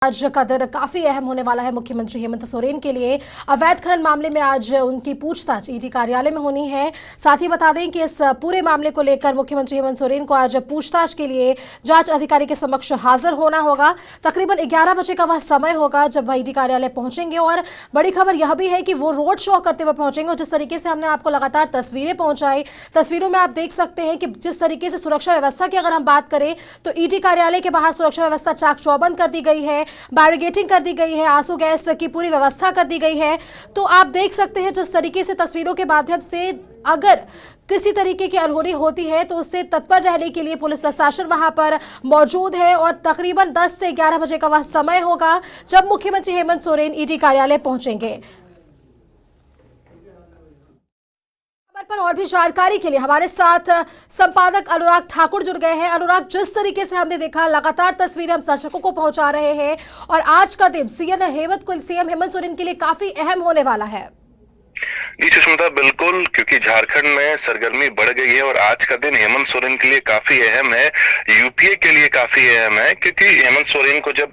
आज का दिन काफी अहम होने वाला है मुख्यमंत्री हेमंत सोरेन के लिए। अवैध खनन मामले में आज उनकी पूछताछ ईडी कार्यालय में होनी है। साथ ही बता दें कि इस पूरे मामले को लेकर मुख्यमंत्री हेमंत सोरेन को आज पूछताछ के लिए जांच अधिकारी के समक्ष हाजिर होना होगा। तकरीबन 11 बजे का वह समय होगा जब वह ईडी कार्यालय पहुंचेंगे। और बड़ी खबर यह भी है कि वो रोड शो करते हुए पहुंचेंगे। और जिस तरीके से हमने आपको लगातार तस्वीरें पहुंचाई, तस्वीरों में आप देख सकते हैं कि जिस तरीके से सुरक्षा व्यवस्था की अगर हम बात करें तो ईडी कार्यालय के बाहर सुरक्षा व्यवस्था चाक चौबंद कर दी गई है, बैरिकेडिंग कर दी गई है, आंसू गैस की पूरी व्यवस्था कर दी गई है। तो आप देख सकते हैं जिस तरीके से तस्वीरों के माध्यम से अगर किसी तरीके की अनहोनी होती है तो उससे तत्पर रहने के लिए पुलिस प्रशासन वहां पर मौजूद है। और तकरीबन 10 से 11 बजे का वह समय होगा जब मुख्यमंत्री हेमंत सोरेन ईडी कार्यालय पहुंचेंगे। पर और भी जानकारी के लिए हमारे साथ संपादक अनुराग ठाकुर जुड़ गए हैं। अनुराग, जिस तरीके से हमने देखा, लगातार तस्वीरें हम दर्शकों को पहुंचा रहे हैं और आज का दिन सीएम हेमंत सोरेन के लिए काफी अहम होने वाला है। जी सुष्मिता, बिल्कुल, क्योंकि झारखंड में सरगर्मी बढ़ गई है और आज का दिन हेमंत सोरेन के लिए काफी अहम है, यूपीए के लिए काफी अहम है। क्योंकि हेमंत सोरेन को जब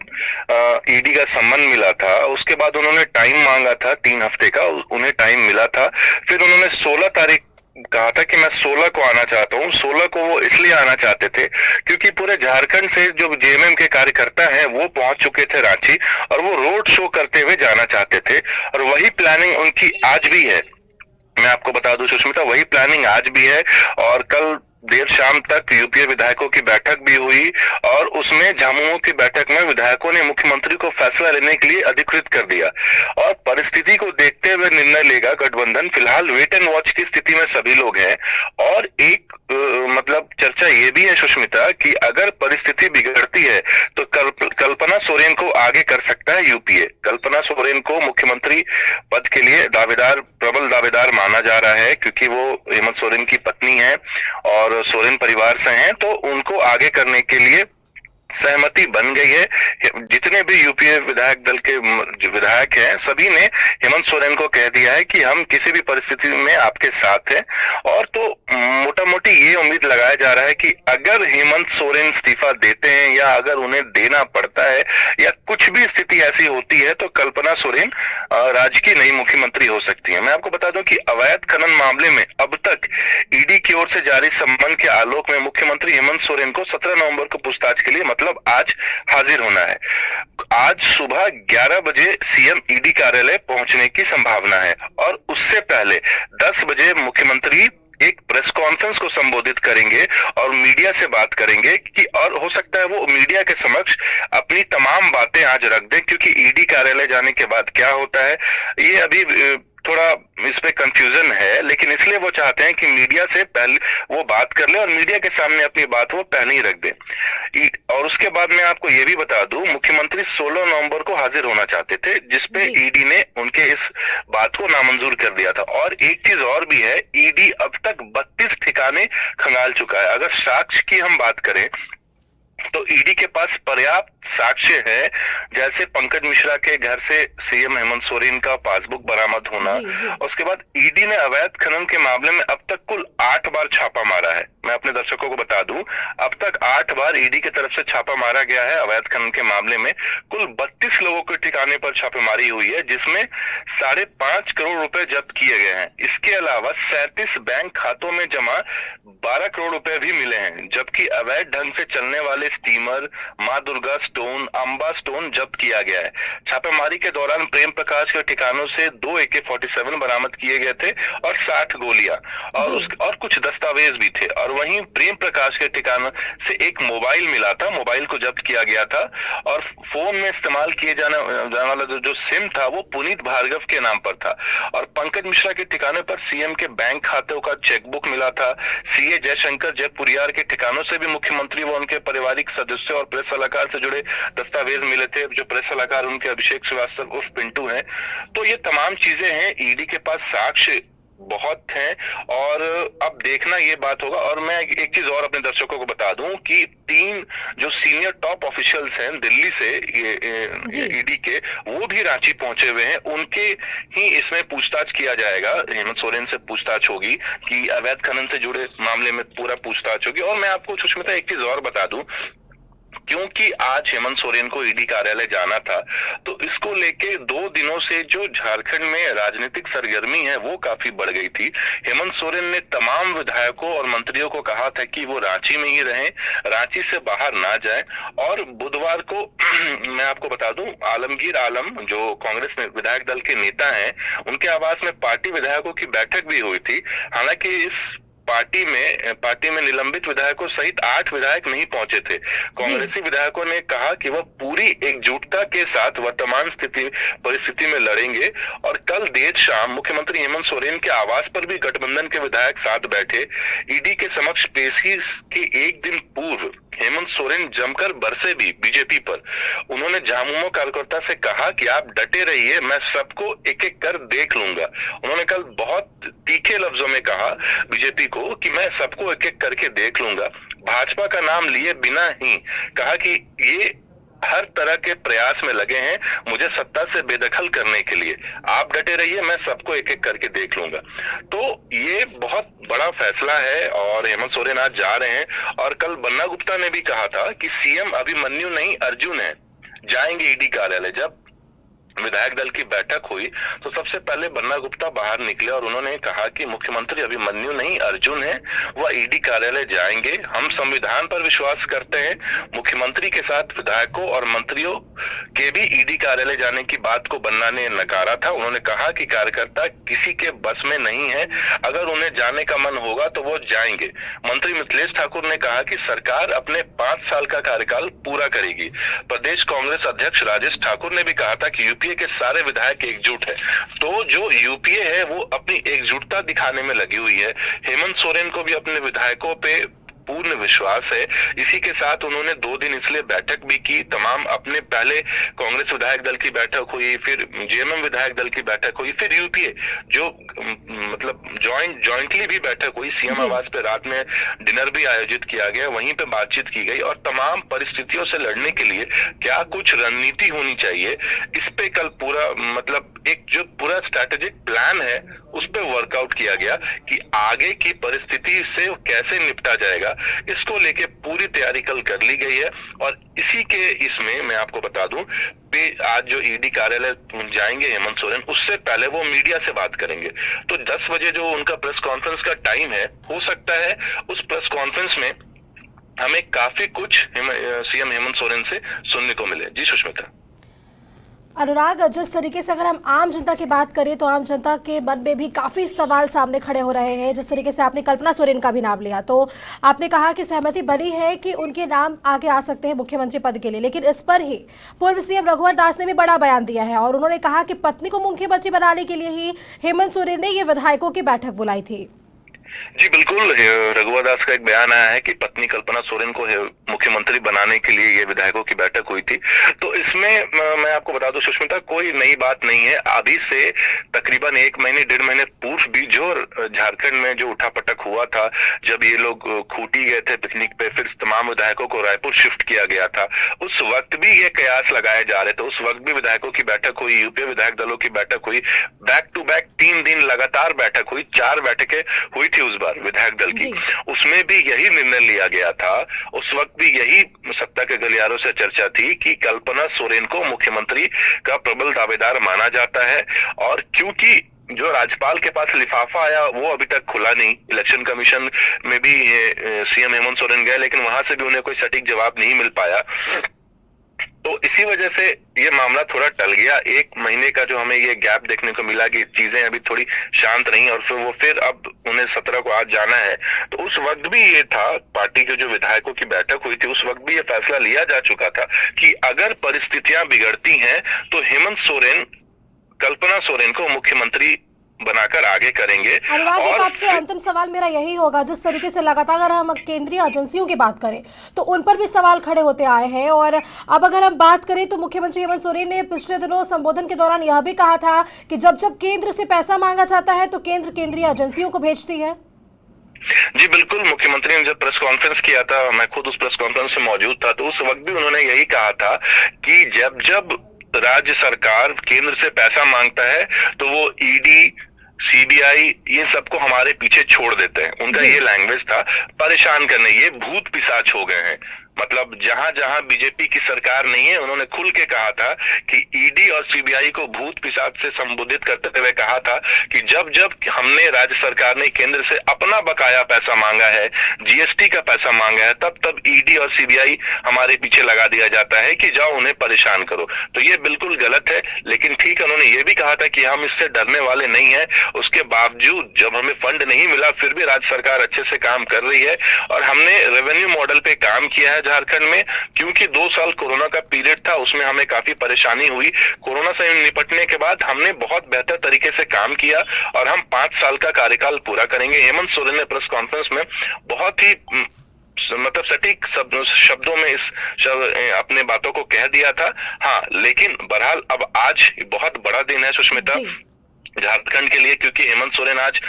ईडी का सम्मन मिला था उसके बाद उन्होंने टाइम मांगा था, 3 हफ्ते का उन्हें टाइम मिला था। फिर उन्होंने 16 तारीख कहा था कि मैं 16 को आना चाहता हूँ। 16 को वो इसलिए आना चाहते थे क्योंकि पूरे झारखंड से जो जेएमएम के कार्यकर्ता हैं वो पहुंच चुके थे रांची और वो रोड शो करते हुए जाना चाहते थे। और वही प्लानिंग उनकी आज भी है। मैं आपको बता दूं सुष्मिता, वही प्लानिंग आज भी है। और कल देर शाम तक यूपीए विधायकों की बैठक भी हुई और उसमें झामुमो की बैठक में विधायकों ने मुख्यमंत्री को फैसला लेने के लिए अधिकृत कर दिया और परिस्थिति को देखते हुए निर्णय लेगा गठबंधन। फिलहाल वेट एंड वॉच की स्थिति में सभी लोग हैं। और एक मतलब चर्चा ये भी है सुष्मिता कि अगर परिस्थिति बिगड़ती है तो कल्पना सोरेन को आगे कर सकता है यूपीए। कल्पना सोरेन को मुख्यमंत्री पद के लिए प्रबल दावेदार माना जा रहा है क्योंकि वो हेमंत सोरेन की पत्नी है और सोरेन परिवार से हैं, तो उनको आगे करने के लिए सहमति बन गई है। जितने भी यूपीए विधायक दल के विधायक हैं सभी ने हेमंत सोरेन को कह दिया है कि हम किसी भी परिस्थिति में आपके साथ हैं। और तो मोटा मोटी ये उम्मीद लगाया जा रहा है कि अगर हेमंत सोरेन इस्तीफा देते हैं या अगर उन्हें देना पड़ता है या कुछ भी स्थिति ऐसी होती है तो कल्पना सोरेन राज्य की नई मुख्यमंत्री हो सकती है। मैं आपको बता दूं कि अवैध खनन मामले में अब तक ईडी की ओर से जारी सम्मन के आलोक में मुख्यमंत्री हेमंत सोरेन को 17 नवंबर को पूछताछ के लिए मतलब आज हाजिर होना है। आज सुबह 11 बजे सीएम ईडी कार्यालय पहुंचने की संभावना है और उससे पहले 10 बजे मुख्यमंत्री एक प्रेस कॉन्फ्रेंस को संबोधित करेंगे और मीडिया से बात करेंगे कि और हो सकता है वो मीडिया के समक्ष अपनी तमाम बातें आज रख दें। क्योंकि ईडी कार्यालय जाने के बाद क्या होता है ये अभी थोड़ा इस पे कंफ्यूजन है, लेकिन इसलिए वो चाहते हैं कि मीडिया से पहले वो बात कर ले और मीडिया के सामने अपनी बात वो पहले ही रख दे। और उसके बाद मैं आपको ये भी बता दूं, मुख्यमंत्री 16 नवंबर को हाजिर होना चाहते थे जिसपे ईडी ने उनके इस बात को नामंजूर कर दिया था। और एक चीज और भी है, ईडी अब तक 32 ठिकाने खंगाल चुका है। अगर साक्ष्य की हम बात करें तो ईडी के पास पर्याप्त साक्ष्य है, जैसे पंकज मिश्रा के घर से सीएम हेमंत सोरेन का पासबुक बरामद होना। उसके बाद ईडी ने अवैध खनन के मामले में अब तक कुल 8 बार छापा मारा है। मैं अपने दर्शकों को बता दूं, अब तक 8 बार ईडी की तरफ से छापा मारा गया है अवैध खनन के मामले में। कुल 32 लोगों के ठिकाने पर छापेमारी हुई है जिसमें 5.5 करोड़ रुपए जब्त किए गए हैं। इसके अलावा 37 बैंक खातों में जमा 12 करोड़ रुपए भी मिले हैं, जबकि अवैध ढंग से चलने वाले स्टीमर मां दुर्गा स्टोन, अंबा स्टोन जब्त किया गया है। छापेमारी के दौरान प्रेम प्रकाश के ठिकानों से 2 AK-47 बरामद किए गए थे और 60 गोलियां और कुछ दस्तावेज भी थे। और वहीं प्रेम प्रकाश के ठिकानों से एक मोबाइल मिला था, मोबाइल को जब्त किया गया था। और फोन में इस्तेमाल किए जाने वाला जो सिम था वो पुनीत भार्गव के नाम पर था। और पंकज मिश्रा के ठिकाने पर सीएम के बैंक खातों का चेकबुक मिला था। सीए जयशंकर जयपुरियार के ठिकानों से भी मुख्यमंत्री व उनके पारिवारिक सदस्यों और प्रेस सलाहकार से जुड़े दस्तावेज मिले थे। जो प्रेस सलाहकार उनके अभिषेक श्रीवास्तव उर्फ पिंटू हैं। तो ये तमाम चीजें हैं, ईडी के पास साक्ष्य बहुत हैं और अब देखना ये बात होगा। और मैं एक चीज और अपने दर्शकों को बता दूं कि 3 जो सीनियर टॉप ऑफिशियल्स हैं दिल्ली से ये ईडी के, वो भी रांची पहुंचे हुए हैं। उनके ही इसमें पूछताछ किया जाएगा। हेमंत सोरेन से पूछताछ होगी कि अवैध खनन से जुड़े मामले में पूरा पूछताछ होगी। और मैं आपको सुष्मिता एक चीज और बता दूं क्योंकि आज हेमंत सोरेन को ईडी कार्यालय जाना था, तो इसको लेके 2 दिनों से जो झारखंड में राजनीतिक सरगर्मी है वो काफी बढ़ गई थी। हेमंत सोरेन ने तमाम विधायकों और मंत्रियों को कहा था कि वो रांची में ही रहें, रांची से बाहर ना जाएं। और बुधवार को मैं आपको बता दूं, आलमगीर आलम जो कांग्रेस विधायक दल के नेता हैं, उनके आवास में पार्टी विधायकों की बैठक भी हुई थी। हालांकि इस पार्टी में निलंबित विधायकों सहित 8 विधायक नहीं पहुंचे थे। कांग्रेसी विधायकों ने कहा कि वह पूरी एकजुटता के साथ वर्तमान परिस्थिति में लड़ेंगे। और कल देर शाम मुख्यमंत्री हेमंत सोरेन के आवास पर भी गठबंधन के विधायक साथ बैठे। ईडी के समक्ष पेशी के एक दिन पूर्व हेमंत सोरेन जमकर बरसे भी बीजेपी पर। उन्होंने झामुमो कार्यकर्ता से कहा कि आप डटे रहिए, मैं सबको एक एक कर देख लूंगा। उन्होंने कल बहुत तीखे लफ्जों में कहा बीजेपी को कि मैं सबको एक एक करके देख लूंगा। भाजपा का नाम लिए बिना ही कहा कि ये हर तरह के प्रयास में लगे हैं मुझे सत्ता से बेदखल करने के लिए, आप डटे रहिए, मैं सबको एक एक करके देख लूंगा। तो ये बहुत बड़ा फैसला है और हेमंत सोरेन आज जा रहे हैं। और कल बन्ना गुप्ता ने भी कहा था कि सीएम अभिमन्यु नहीं अर्जुन है, जाएंगे ईडी कार्यालय। जब विधायक दल की बैठक हुई तो सबसे पहले बन्ना गुप्ता बाहर निकले और उन्होंने कहा कि मुख्यमंत्री अभिमन्यु नहीं अर्जुन है, वह ईडी कार्यालय जाएंगे। हम संविधान पर विश्वास करते हैं। मुख्यमंत्री के साथ विधायकों और मंत्रियों के भी ईडी कार्यालय जाने की बात को बन्ना ने नकारा था। उन्होंने कहा कि कार्यकर्ता किसी के बस में नहीं है, अगर उन्हें जाने का मन होगा तो वो जाएंगे। मंत्री मिथिलेश ठाकुर ने कहा कि सरकार अपने 5 साल का कार्यकाल पूरा करेगी। प्रदेश कांग्रेस अध्यक्ष राजेश ठाकुर ने भी कहा था कि यूपीए के सारे विधायक एकजुट है। तो जो यूपीए है वो अपनी एकजुटता दिखाने में लगी हुई है। हेमंत सोरेन को भी अपने विधायकों पे पूर्ण विश्वास है। इसी के साथ उन्होंने 2 दिन इसलिए बैठक भी की। तमाम अपने पहले कांग्रेस विधायक दल की बैठक हुई, फिर जेएमएम विधायक दल की बैठक हुई, फिर यूपीए जो मतलब जॉइंटली भी बैठक हुई। सीएम आवास पे रात में डिनर भी आयोजित किया गया, वहीं पे बातचीत की गई और तमाम परिस्थितियों से लड़ने के लिए क्या कुछ रणनीति होनी चाहिए, इस पे कल पूरा मतलब एक जो पूरा स्ट्रैटेजिक प्लान है उस पे वर्कआउट किया गया कि आगे की परिस्थिति से कैसे निपटा जाएगा। इसको लेके पूरी तैयारी कल कर ली गई है। और इसी के इसमें मैं आपको बता दूं, आज जो ईडी कार्यालय जाएंगे हेमंत सोरेन, उससे पहले वो मीडिया से बात करेंगे। तो 10 बजे जो उनका प्रेस कॉन्फ्रेंस का टाइम है, हो सकता है उस प्रेस कॉन्फ्रेंस में हमें काफी कुछ सीएम हेमंत सोरेन से सुनने को मिले। जी सुष्मिता। अनुराग, जिस तरीके से अगर हम आम जनता की बात करें तो आम जनता के मन में भी काफ़ी सवाल सामने खड़े हो रहे हैं। जिस तरीके से आपने कल्पना सोरेन का भी नाम लिया, तो आपने कहा कि सहमति बनी है कि उनके नाम आगे आ सकते हैं मुख्यमंत्री पद के लिए, लेकिन इस पर ही पूर्व सीएम रघुवर दास ने भी बड़ा बयान दिया है और उन्होंने कहा कि पत्नी को मुख्यमंत्री बनाने के लिए ही हेमंत सोरेन ने ये विधायकों की बैठक बुलाई थी। जी बिल्कुल, रघुवर दास का एक बयान आया है कि पत्नी कल्पना सोरेन को मुख्यमंत्री बनाने के लिए ये विधायकों की बैठक हुई थी। तो इसमें मैं आपको बता दूं सुष्मिता, कोई नई बात नहीं है। अभी से तकरीबन 1 महीने 1.5 महीने पूर्व भी जो झारखंड में जो उठापटक हुआ था, जब ये लोग खूंटी गए थे पिकनिक पे, फिर तमाम विधायकों को रायपुर शिफ्ट किया गया था, उस वक्त भी ये कयास लगाए जा रहे थे। उस वक्त भी विधायकों की बैठक हुई, यूपीए विधायक दलों की बैठक हुई, बैक टू बैक 3 दिन लगातार बैठक हुई, 4 बैठकें हुई थी उस बार विधायक दल की। उसमें भी यही निर्णय लिया गया था। उस वक्त भी यही सत्ता के गलियारों से चर्चा थी कि कल्पना सोरेन को मुख्यमंत्री का प्रबल दावेदार माना जाता है। और क्योंकि जो राज्यपाल के पास लिफाफा आया वो अभी तक खुला नहीं, इलेक्शन कमीशन में भी सीएम हेमंत सोरेन गए, लेकिन वहां से भी उन्हें कोई सटीक जवाब नहीं मिल पाया। तो इसी वजह से ये मामला थोड़ा टल गया। 1 महीने का जो हमें ये गैप देखने को मिला कि चीजें अभी थोड़ी शांत रही और फिर अब उन्हें 17 को आज जाना है। तो उस वक्त भी ये था, पार्टी के जो विधायकों की बैठक हुई थी उस वक्त भी ये फैसला लिया जा चुका था कि अगर परिस्थितियां बिगड़ती हैं तो हेमंत सोरेन कल्पना सोरेन को मुख्यमंत्री बनाकर आगे करेंगे। अनुराग, एक आपसे अंतिम सवाल मेरा यही होगा, जिस तरीके से लगातार अगर हम केंद्रीय एजेंसियों की बात करें तो उन पर भी सवाल खड़े होते आए हैं। और अब अगर हम बात करें तो मुख्यमंत्री हेमंत सोरेन ने पिछले दिनों संबोधन के दौरान यह भी कहा था कि जब जब केंद्र से पैसा मांगा जाता है तो केंद्र केंद्रीय एजेंसियों को भेजती है। जी बिल्कुल, मुख्यमंत्री ने जब प्रेस कॉन्फ्रेंस किया था, मैं खुद उस प्रेस कॉन्फ्रेंस में मौजूद था, तो उस वक्त भी उन्होंने यही कहा था कि जब जब राज्य सरकार केंद्र से पैसा मांगता है तो वो ईडी सीबीआई ये सबको हमारे पीछे छोड़ देते हैं। उनका ये लैंग्वेज था, परेशान करने, ये भूत पिशाच हो गए हैं। मतलब जहां जहां बीजेपी की सरकार नहीं है, उन्होंने खुल के कहा था कि ईडी और सीबीआई को भूत पिशाच से संबोधित करते हुए कहा था कि जब जब हमने राज्य सरकार ने केंद्र से अपना बकाया पैसा मांगा है, जीएसटी का पैसा मांगा है, तब तब ईडी और सीबीआई हमारे पीछे लगा दिया जाता है कि जाओ उन्हें परेशान करो। तो ये बिल्कुल गलत है। लेकिन ठीक है, उन्होंने ये भी कहा था कि हम इससे डरने वाले नहीं है। उसके बावजूद जब हमें फंड नहीं मिला, फिर भी राज्य सरकार अच्छे से काम कर रही है और हमने रेवेन्यू मॉडल पे काम किया है झारखंड में, क्योंकि 2 साल कोरोना का पीरियड था, उसमें हमें काफी परेशानी हुई। कोरोना से निपटने के बाद हमने बहुत बेहतर तरीके से काम किया और हम 5 साल का कार्यकाल पूरा करेंगे। हेमंत सोरेन ने प्रेस कॉन्फ्रेंस में बहुत ही मतलब सटीक शब्दों में अपने बातों को कह दिया था। हाँ, लेकिन बहरहाल अब आज बहुत बड़ा दिन है सुष्मिता झारखंड के लिए, क्योंकि हेमंत सोरेन आज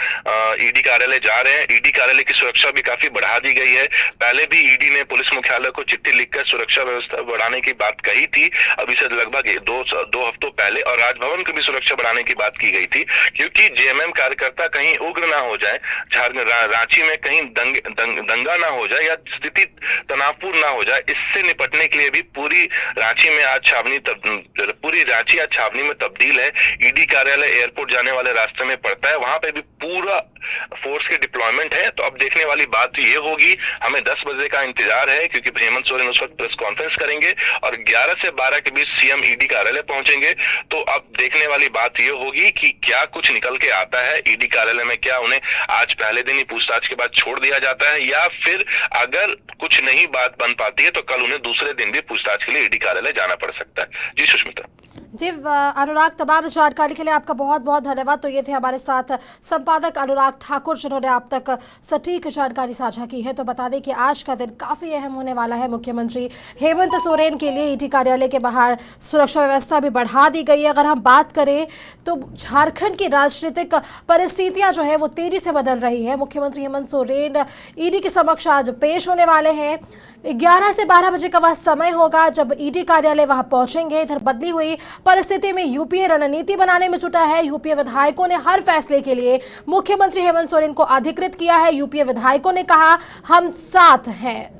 ईडी कार्यालय जा रहे हैं। ईडी कार्यालय की सुरक्षा भी काफी बढ़ा दी गई है। पहले भी ईडी ने पुलिस मुख्यालय को चिट्ठी लिखकर सुरक्षा व्यवस्था बढ़ाने की बात कही थी, अभी से लगभग दो हफ्तों पहले, और राजभवन की भी सुरक्षा बढ़ाने की बात की गई थी, क्योंकि जेएमएम कार्यकर्ता कहीं उग्र ना हो जाए, रांची में कहीं दंगा ना हो जाए या स्थिति तनावपूर्ण ना हो जाए। इससे निपटने के लिए भी पूरी रांची आज छावनी में तब्दील है। ईडी कार्यालय एयरपोर्ट जाने वाले रास्ते में पड़ता है, वहां पे भी पूरा फोर्स के डिप्लॉयमेंट है। तो अब देखने वाली बात ये होगी, हमें 10 बजे का इंतजार है, क्योंकि हेमंत सोरेन उस वक्त प्रेस कॉन्फ्रेंस करेंगे और 11 से 12 के बीच सीएम ईडी कार्यालय पहुंचेंगे। तो अब देखने वाली बात ये होगी कि क्या कुछ निकल के आता है ईडी कार्यालय में, क्या उन्हें आज पहले दिन ही पूछताछ के बाद छोड़ दिया जाता है, या फिर अगर कुछ नहीं बात बन पाती है तो कल उन्हें दूसरे दिन भी पूछताछ के लिए ईडी कार्यालय जाना पड़ सकता है। जी सुष्मिता। जी अनुराग, तमाम जानकारी के लिए आपका बहुत बहुत धन्यवाद। तो ये थे हमारे साथ संपादक अनुराग ठाकुर, जिन्होंने आप तक सटीक जानकारी साझा की है। तो बता दें कि आज का दिन काफ़ी अहम होने वाला है मुख्यमंत्री हेमंत सोरेन के लिए। ईडी कार्यालय के बाहर सुरक्षा व्यवस्था भी बढ़ा दी गई है। अगर हम बात करें तो झारखंड की राजनीतिक परिस्थितियाँ जो है वो तेजी से बदल रही है। मुख्यमंत्री हेमंत सोरेन ईडी के समक्ष आज पेश होने वाले हैं। 11 से 12 बजे का वह समय होगा जब ईडी कार्यालय वहां पहुंचेंगे। इधर बदली हुई परिस्थिति में यूपीए रणनीति बनाने में जुटा है। यूपीए विधायकों ने हर फैसले के लिए मुख्यमंत्री हेमंत सोरेन को अधिकृत किया है। यूपीए विधायकों ने कहा हम साथ हैं।